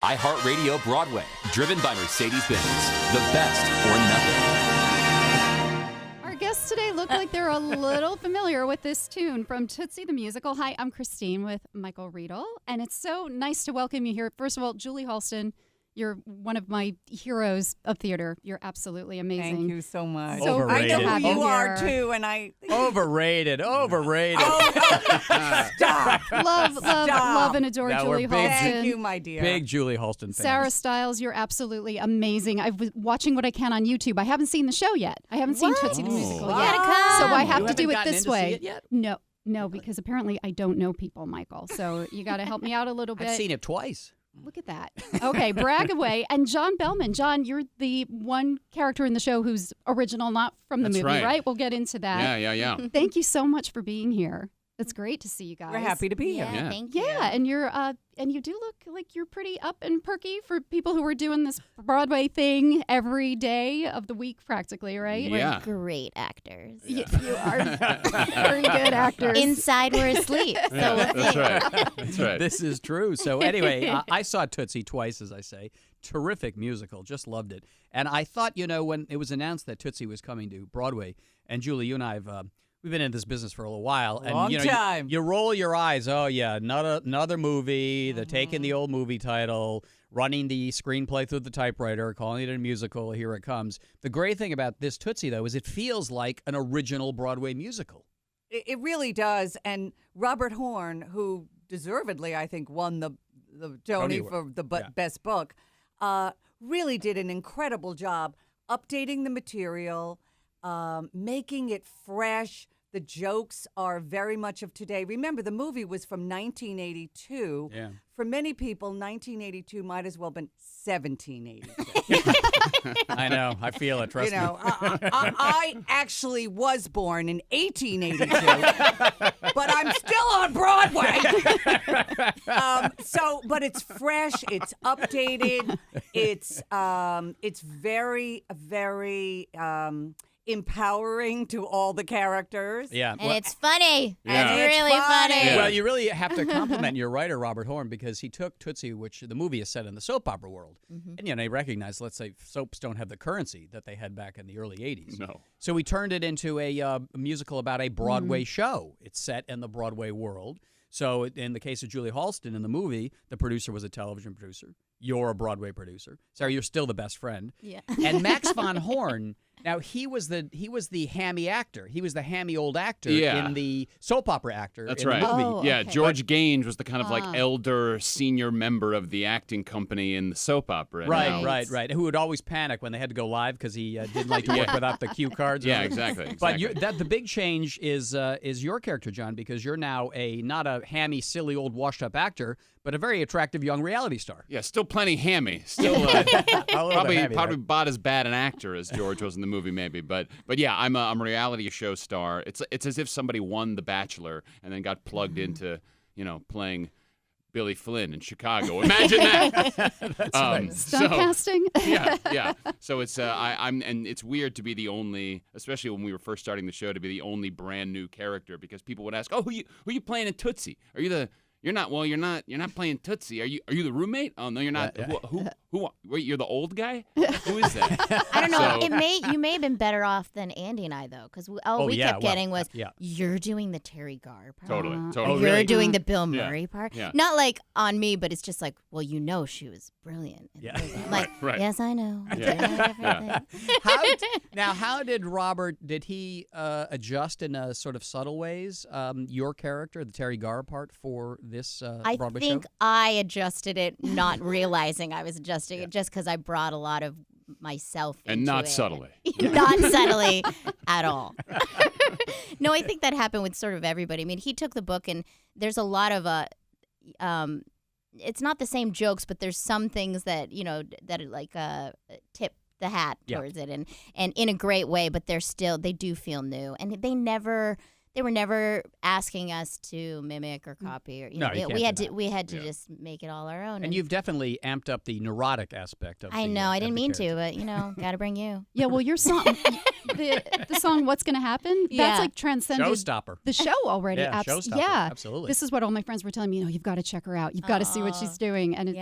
iHeartRadio Broadway, driven by Mercedes-Benz. The best or nothing. Our guests today look like they're a little familiar with this tune from Tootsie the Musical. Hi, I'm Christine with Michael Riedel, and it's so nice to welcome you here. First of all, Julie Halston, you're one of my heroes of theater. You're absolutely amazing. Thank you so much. So Overrated. I know who you are, here. too, and I... Overrated. Love and adore No, Julie we're big Halston. Thank you, my dear. Big Julie Halston fans. Sarah Stiles, you're absolutely amazing. I've been watching what I can on YouTube. I haven't seen the show yet. I haven't seen Tootsie the Musical Wow. yet. So I have You to do haven't it gotten this in to way. see it yet? No, because apparently I don't know people, Michael. So you got to help me out a little bit. I've seen it twice. Look at that. Okay, brag away. And John Behlmann. John, you're the one character in the show who's original, not from the That's movie, right. We'll get into that. Yeah. Thank you so much for being here. It's great to see you guys. We're happy to be here. Yeah. Thank you. Yeah, and you're and you do look like you're pretty up and perky for people who are doing this Broadway thing every day of the week, practically, right? Yeah. We're great actors. You are very good actors. Inside, we're asleep. So That's right. That's right. This is true. So anyway, I saw Tootsie twice, as I say. Terrific musical. Just loved it. And I thought, when it was announced that Tootsie was coming to Broadway, and Julie, you and I have... We've been in this business for a little while, and Long time. You roll your eyes. Oh yeah, another movie. They're taking the old movie title, running the screenplay through the typewriter, calling it a musical. Here it comes. The great thing about this Tootsie, though, is it feels like an original Broadway musical. It really does. And Robert Horn, who deservedly, I think, won the Tony for the best book, really did an incredible job updating the material, making it fresh. The jokes are very much of today. Remember, the movie was from 1982. Yeah. For many people, 1982 might as well have been 1782. I know. I feel it. Trust me. I actually was born in 1882, but I'm still on Broadway. But it's fresh. It's updated. It's very, very empowering to all the characters. Yeah. And it's funny. Yeah. It's It's really funny. funny. Yeah. Well, you really have to compliment your writer, Robert Horn, because he took Tootsie, which the movie is set in the soap opera world. And, they recognize, let's say, soaps don't have the currency that they had back in the early 80s. No. So he turned it into a musical about a Broadway show. It's set in the Broadway world. So in the case of Julie Halston in the movie, the producer was a television producer. You're a Broadway producer. Sarah, you're still the best friend. Yeah. And Max von Horn, now he was the hammy actor. He was the hammy old actor in the soap opera actor That's in right. the movie. Oh, Yeah, okay. George Gaines was the kind of elder senior member of the acting company in the soap opera. Right. Who would always panic when they had to go live because he didn't like to work without the cue cards. Yeah, exactly. But the big change is your character, John, because you're now not a hammy, silly, old, washed-up actor, but a very attractive young reality star. Yeah, still plenty hammy. Still probably about as bad an actor as George was in the movie, maybe. But yeah, I'm a reality show star. It's as if somebody won The Bachelor and then got plugged into playing Billy Flynn in Chicago. Imagine that. Stunt casting. yeah. So it's and it's weird to be the only, especially when we were first starting the show, to be the only brand new character because people would ask, "Oh, who you playing in Tootsie? Are you the You're not playing Tootsie. Are you the roommate? Oh no, you're not. Who wait, you're the old guy? Who is that? I don't know. So- You may have been better off than Andy and I though, because all we kept getting was you're doing the Terry Garr part. Totally. You're really? doing the Bill Yeah. Murray part. Yeah. Not like on me, but it's just like, well, she was brilliant. Yeah. Like, Right. yes, I know. Yeah. How did Robert, did he adjust in sort of subtle ways your character, the Terry Garr part, for this Broadway I think show? I adjusted it, not realizing I was adjusting it, just because I brought a lot of myself And into not it. subtly. Not subtly at all. No, I think that happened with sort of everybody. I mean, he took the book, and there's a lot of it's not the same jokes, but there's some things that that are like tip the hat towards it, and in a great way. But they do feel new, and they were never asking us to mimic or copy, or we had to just make it all our own. And you've definitely amped up the neurotic aspect of I the, know I of didn't the mean character. to, but got to bring you. Yeah, well, your song, the song "What's Gonna Happen," Yeah. that's like transcended Showstopper. the show already. Yeah, showstopper. Yeah, Absolutely. This is what all my friends were telling me. You've got to check her out. You've got to see what she's doing, and it's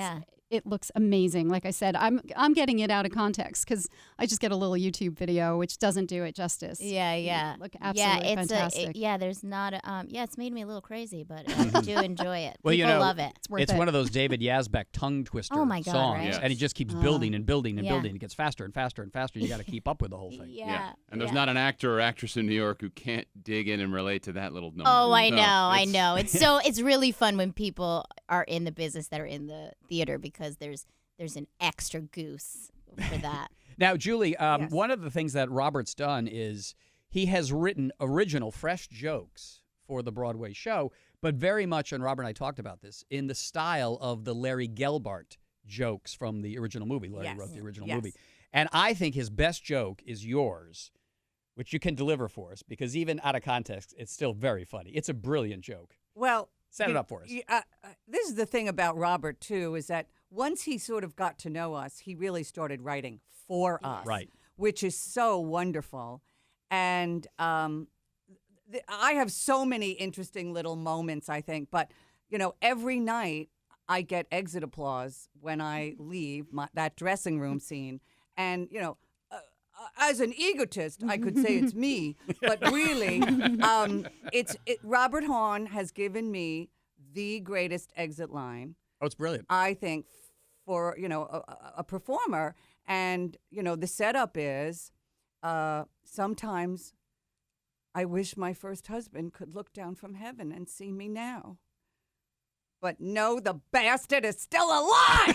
it looks amazing. Like I said, I'm getting it out of context because I just get a little YouTube video, which doesn't do it justice. Yeah. Look absolutely fantastic. There's not a, it's made me a little crazy, but I do enjoy it. Well, People love it. It's worth It's it. one of those David Yazbek tongue twister Oh my God, songs, right? and it just keeps building and building and Yeah. building. It gets faster and faster and faster. You got to keep up with the whole thing. Yeah. And there's not an actor or actress in New York who can't dig in and relate to that little number. Oh, I No, know, I it's- know. It's really fun when people are in the business that are in the theater because there's an extra goose for that. Now, Julie, Yes. one of the things that Robert's done is he has written original, fresh jokes for the Broadway show, but very much, and Robert and I talked about this, in the style of the Larry Gelbart jokes from the original movie. Larry Yes. wrote the original Yes. movie. And I think his best joke is yours, which you can deliver for us, because even out of context, it's still very funny. It's a brilliant joke. Well, Set it up for us. This is the thing about Robert, too, is that once he sort of got to know us, he really started writing for us. Right. Which is so wonderful. And I have so many interesting little moments, I think. But, every night I get exit applause when I leave that dressing room scene. And, as an egotist, I could say it's me, but really, Robert Horn has given me the greatest exit line, Oh, it's brilliant. I think, for a performer. And the setup is sometimes I wish my first husband could look down from heaven and see me now. But no, the bastard is still alive.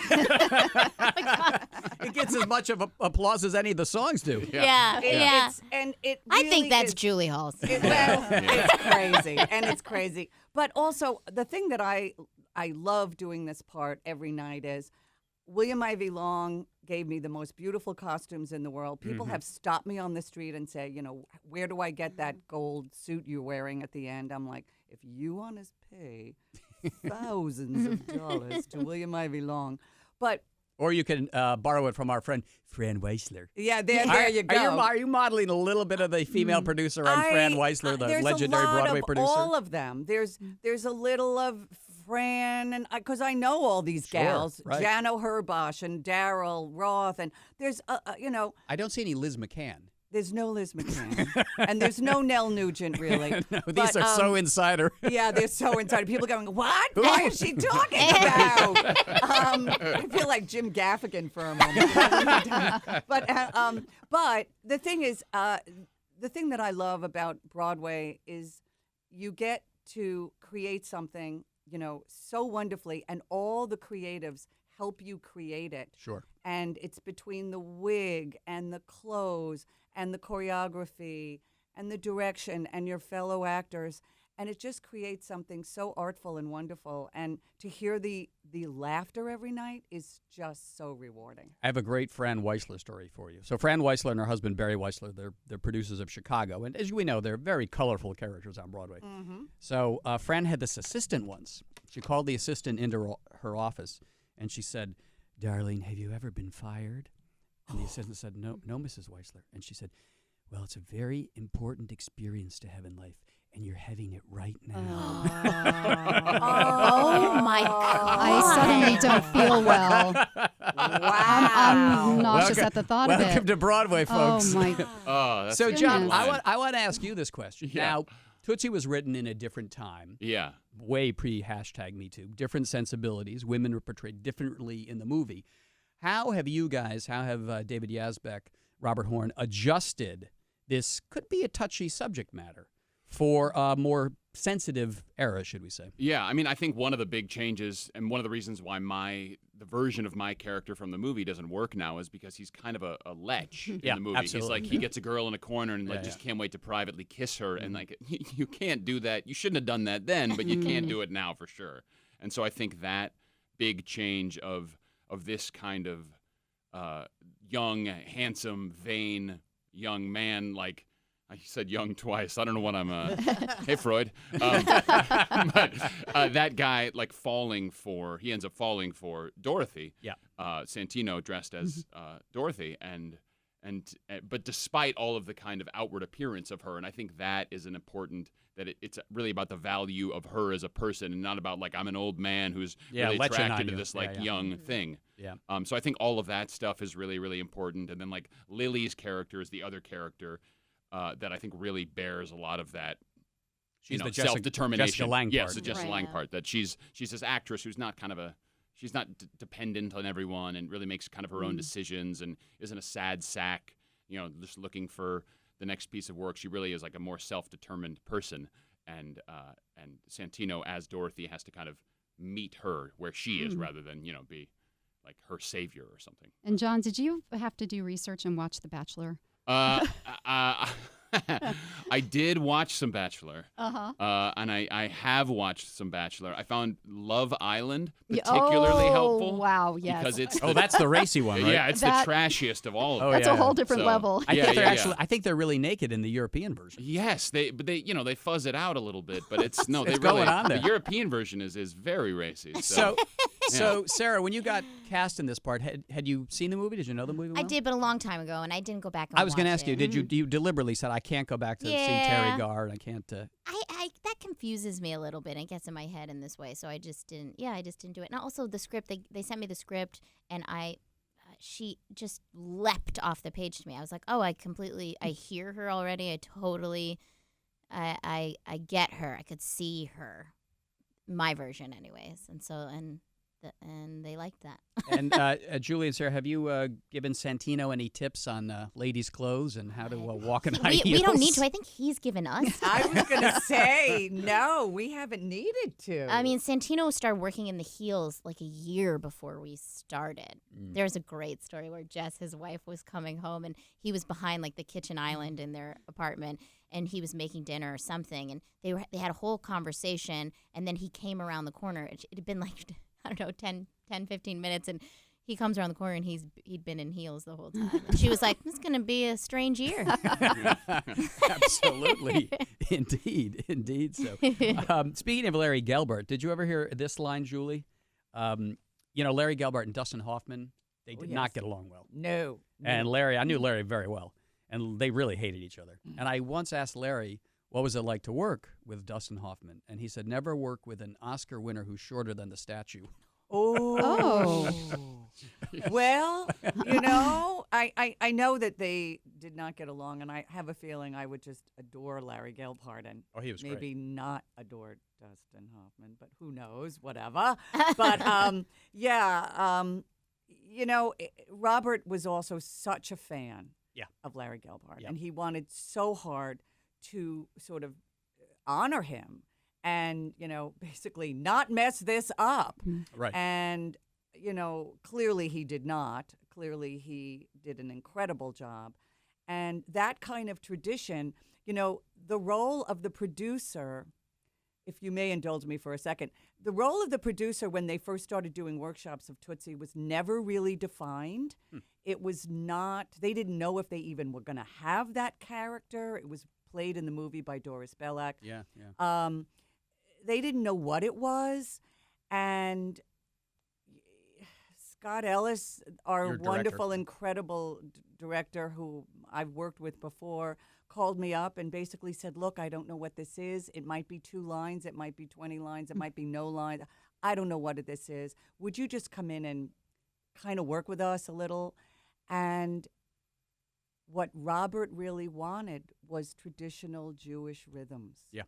It gets as much of applause as any of the songs do. Yeah. I think that's is, Julie Halston. It's crazy, and it's crazy. But also, the thing that I love doing this part every night is William Ivy Long gave me the most beautiful costumes in the world. People have stopped me on the street and say, where do I get that gold suit you're wearing at the end? I'm like, if you want to pay thousands of dollars to William Ivy Long. But Or you can borrow it from our friend Fran Weisler. yeah, there you go. Are you modeling a little bit of the female producer on Fran Weisler, the there's legendary a lot Broadway of producer? all of them. There's a little of Fran, and because I know all these Sure, gals, right. Jano Herbosch and Daryl Roth, and there's I don't see any Liz McCann. there's no Liz McCann, and there's no Nell Nugent really. No, But, these are so insider. Yeah, they're so inside. People going, what? What is she talking about? I feel like Jim Gaffigan for a moment. But the thing is, the thing that I love about Broadway is you get to create something, so wonderfully, and all the creatives help you create it. Sure. And it's between the wig and the clothes and the choreography and the direction and your fellow actors. And it just creates something so artful and wonderful. And to hear the laughter every night is just so rewarding. I have a great Fran Weisler story for you. So Fran Weisler and her husband Barry Weisler, they're producers of Chicago. And as we know, they're very colorful characters on Broadway. Mm-hmm. So Fran had this assistant once. She called the assistant into her office, and she said, "Darling, have you ever been fired?" And the assistant said, No, Mrs. Weisler. And she said, "Well, it's a very important experience to have in life, and you're having it right now." Oh my God! I suddenly don't feel well. I'm nauseous Welcome- at the thought of it. Welcome to Broadway, folks. Oh my! Oh, that's So, a John, good line. I want to ask you this question. Yeah. Now, Tootsie was written in a different time, Yeah. way pre-#MeToo, different sensibilities. Women were portrayed differently in the movie. How have David Yazbek, Robert Horn adjusted this could be a touchy subject matter for a more sensitive era, should we say? Yeah, I mean, I think one of the big changes and one of the reasons why the version of my character from the movie doesn't work now is because he's kind of a lech in Yeah, the movie. absolutely. He's like, he gets a girl in a corner and Yeah, just yeah. can't wait to privately kiss her. And like, you can't do that. You shouldn't have done that then, but you can't do it now for sure. And so I think that big change of this kind of young, handsome, vain young man, like, I said young twice. I don't know what I'm. Hey, Freud. But that guy, like, he ends up falling for Dorothy. Yeah. Santino dressed as Dorothy, and but despite all of the kind of outward appearance of her, and I think that is an important, that it's really about the value of her as a person, and not about like I'm an old man who's really attracted to this young thing. Yeah. So I think all of that stuff is really, really important. And then like Lily's character is the other character that I think really bears a lot of that. She's the self-determination. Jessica Lange part. Yes, the Jessica Lange part. That she's this actress who's not she's not dependent on everyone, and really makes kind of her own decisions, and isn't a sad sack, just looking for the next piece of work. She really is like a more self-determined person, and Santino as Dorothy has to kind of meet her where she is, rather than be like her savior or something. And John, did you have to do research and watch The Bachelor? I did watch some Bachelor, Uh-huh. and I have watched some Bachelor. I found Love Island particularly helpful. Wow, yes. Because it's that's the racy one, right? Yeah, it's the trashiest of all of them. That's a whole different level. I think they're really naked in the European version. Yes, they fuzz it out a little bit, but it's no, It's they really going on there. The European version is very racy. So Sarah, when you got cast in this part, had you seen the movie? Did you know the movie well? I did, but a long time ago, and I didn't go back and I was going to ask you, did you deliberately said I can't go back to see Terry Garr, and I can't. I that confuses me a little bit. It gets in my head in this way, so I just didn't. Yeah, I just didn't do it. And also the script, they sent me the script, and she just leapt off the page to me. I was like, oh, I hear her already. I get her. I could see her, my version, anyways. And they liked that. And Julie and Sarah, have you given Santino any tips on ladies' clothes and how to walk in high heels? We don't need to. I think he's given us. I was going to say, no, we haven't needed to. I mean, Santino started working in the heels like a year before we started. There's a great story where Jess, his wife, was coming home, and he was behind like the kitchen island in their apartment, and he was making dinner or something, and they had a whole conversation, and then he came around the corner. It had been like, I don't know, 10, 15 minutes, and he comes around the corner, and he'd been in heels the whole time. And she was like, "This is going to be a strange year." Absolutely. Indeed. So, speaking of Larry Gelbart, did you ever hear this line, Julie? Larry Gelbart and Dustin Hoffman, they did not get along well. No. And Larry, I knew Larry very well, and they really hated each other. And I once asked Larry, what was it like to work with Dustin Hoffman? And he said, never work with an Oscar winner who's shorter than the statue. Oh. Well, I know that they did not get along, and I have a feeling I would just adore Larry Gelbart and he was maybe great. Not adore Dustin Hoffman, but who knows, whatever. But, Robert was also such a fan of Larry Gelbart, and he wanted so hard to sort of honor him and, basically not mess this up. Right. And, clearly he did not. Clearly he did an incredible job. And that kind of tradition, the role of the producer, if you may indulge me for a second, the role of the producer when they first started doing workshops of Tootsie was never really defined. It was not, they didn't know if they even were going to have that character. It was played in the movie by Doris Belak. Yeah. They didn't know what it was. And Scott Ellis, our wonderful, incredible director who I've worked with before, called me up and basically said, look, I don't know what this is. It might be 2 lines. It might be 20 lines. It might be no lines. I don't know what this is. Would you just come in and kind of work with us a little? And what Robert really wanted was traditional Jewish rhythms. Yeah.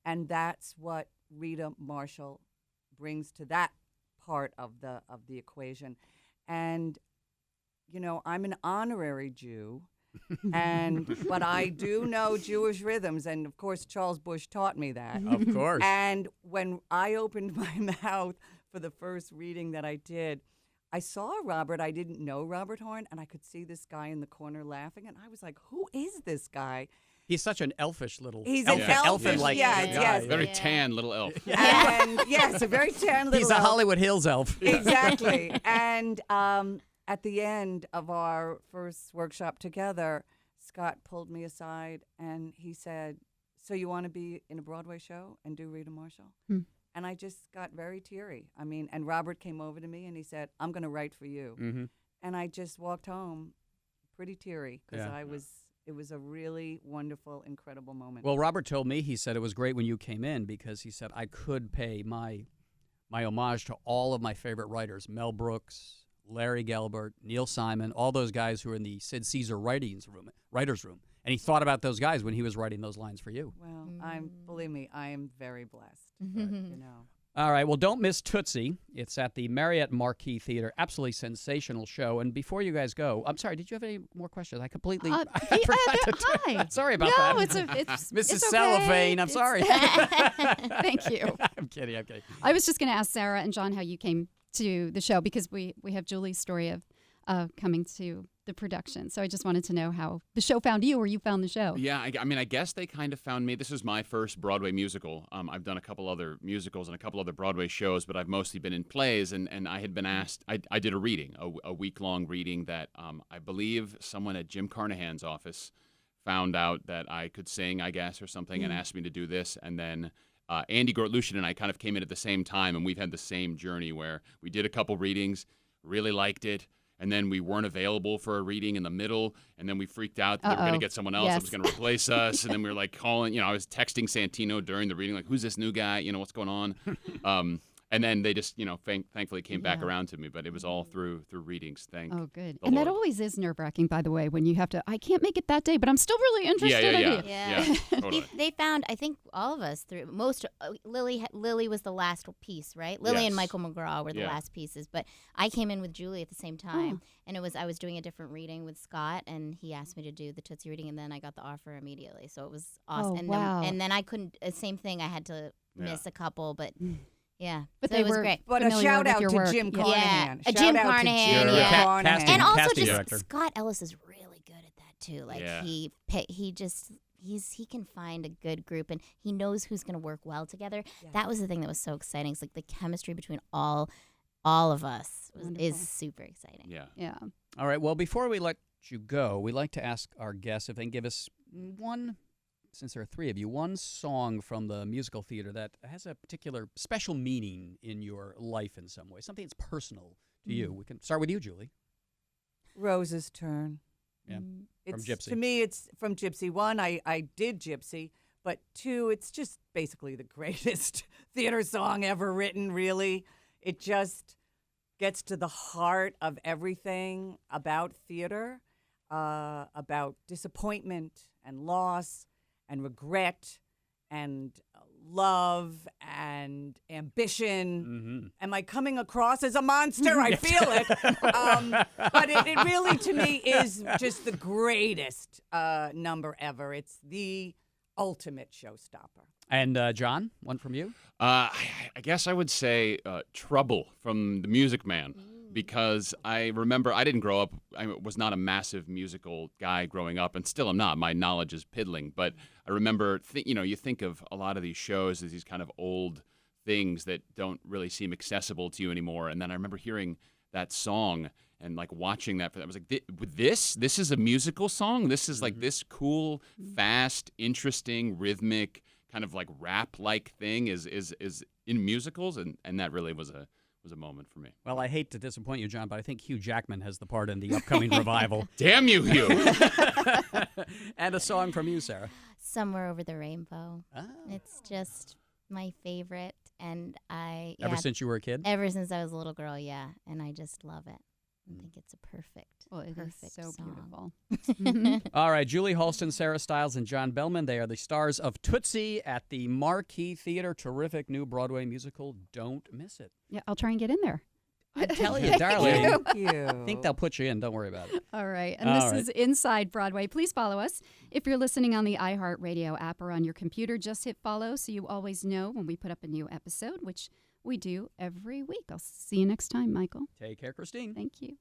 And that's what Rita Marshall brings to that part of the equation. And, I'm an honorary Jew, but I do know Jewish rhythms, and of course Charles Bush taught me that. Of course. And when I opened my mouth for the first reading that I did, I saw Robert. I didn't know Robert Horn, and I could see this guy in the corner laughing, and I was like, who is this guy? He's such an elfish little. He's an elfish, elfin-like yes. Very tan little elf. And yes, a very tan little He's a elf. Hollywood Hills elf. Exactly. And at the end of our first workshop together, Scott pulled me aside and he said, so you want to be in a Broadway show and do Rita Marshall? And I just got very teary. And Robert came over to me and he said, I'm going to write for you. And I just walked home pretty teary because it was a really wonderful, incredible moment. Well, Robert told me, he said it was great when you came in because he said I could pay my homage to all of my favorite writers, Mel Brooks, Larry Gelbart, Neil Simon, all those guys who are in the Sid Caesar writers room. And he thought about those guys when he was writing those lines for you. Well, believe me, I am very blessed. But, you know. All right, well, don't miss Tootsie. It's at the Marriott Marquis Theater. Absolutely sensational show. And before you guys go, I'm sorry, did you have any more questions? I completely I forgot to hi. Sorry about no, that. it's Mrs. it's Cellophane, okay. I'm sorry. Thank you. I'm kidding. I was just going to ask Sarah and John how you came to the show because we have Julie's story of coming to the production. So I just wanted to know how the show found you or you found the show. Yeah, I mean, I guess they kind of found me. This is my first Broadway musical. I've done a couple other musicals and a couple other Broadway shows, but I've mostly been in plays. And I had been asked, I did a reading, a week-long reading that I believe someone at Jim Carnahan's office found out that I could sing, I guess, or something, and asked me to do this. And then Andy Gortlushin and I kind of came in at the same time, and we've had the same journey where we did a couple readings, really liked it, and then we weren't available for a reading in the middle, and then we freaked out that they were going to get someone else that was going to replace us, and then we were like calling, I was texting Santino during the reading, like, who's this new guy, what's going on? And then they just, thankfully came back around to me, but it was all through readings. Oh, good. the And Lord. that always is nerve-wracking, by the way, when you have to, I can't make it that day, but I'm still really interested. Yeah. Totally. They found, I think, all of us through most. Lily was the last piece, right? Lily and Michael McGraw were the last pieces, but I came in with Julie at the same time, and I was doing a different reading with Scott, and he asked me to do the Tootsie reading, and then I got the offer immediately, so it was awesome. Oh, and wow. then I couldn't. Same thing. I had to miss a couple, but. Yeah, But so they it was were great. But a familiar shout with out your to work. Jim Yeah. Carnahan. A Shout Jim out to Carnahan, Jim yeah. Carnahan. And also casting just director. Scott Ellis is really good at that too. Like he can find a good group and he knows who's going to work well together. Yeah. That was the thing that was so exciting. It's like the chemistry between all of us is super exciting. Yeah. Yeah. All right, well, before we let you go, we like to ask our guests if they can give us one, since there are three of you, one song from the musical theater that has a particular special meaning in your life in some way, something that's personal to you. We can start with you, Julie. Rose's Turn. Yeah, from It's, Gypsy. To me, it's from Gypsy. One, I did Gypsy, but two, it's just basically the greatest theater song ever written, really. It just gets to the heart of everything about theater, about disappointment and loss and regret and love and ambition. Am I coming across as a monster? I feel it. But it really, to me, is just the greatest number ever. It's the ultimate showstopper. And John, one from you? I guess I would say Trouble from The Music Man. Because I remember I didn't grow up, I was not a massive musical guy growing up, and still am not. My knowledge is piddling. But I remember, you think of a lot of these shows as these kind of old things that don't really seem accessible to you anymore. And then I remember hearing that song and like watching that. I was like, this is a musical song? This is like this cool, fast, interesting, rhythmic, kind of like rap-like thing is in musicals. And that really was a moment for me. Well, I hate to disappoint you, John, but I think Hugh Jackman has the part in the upcoming revival. Damn you, Hugh! And a song from you, Sarah. Somewhere Over the Rainbow. Ah. It's just my favorite, and Ever since you were a kid? ever since I was a little girl, and I just love it. I think it's a perfect. Well, it is perfect so song. beautiful. All right, Julie Halston, Sarah Stiles, and John Behlmann. They are the stars of Tootsie at the Marquis Theater. Terrific new Broadway musical. Don't miss it. Yeah, I'll try and get in there. I tell you, darling. Thank you. I think they'll put you in. Don't worry about it. All right. And All this right. is Inside Broadway. Please follow us. If you're listening on the iHeartRadio app or on your computer, just hit follow so you always know when we put up a new episode, which we do every week. I'll see you next time, Michael. Take care, Christine. Thank you.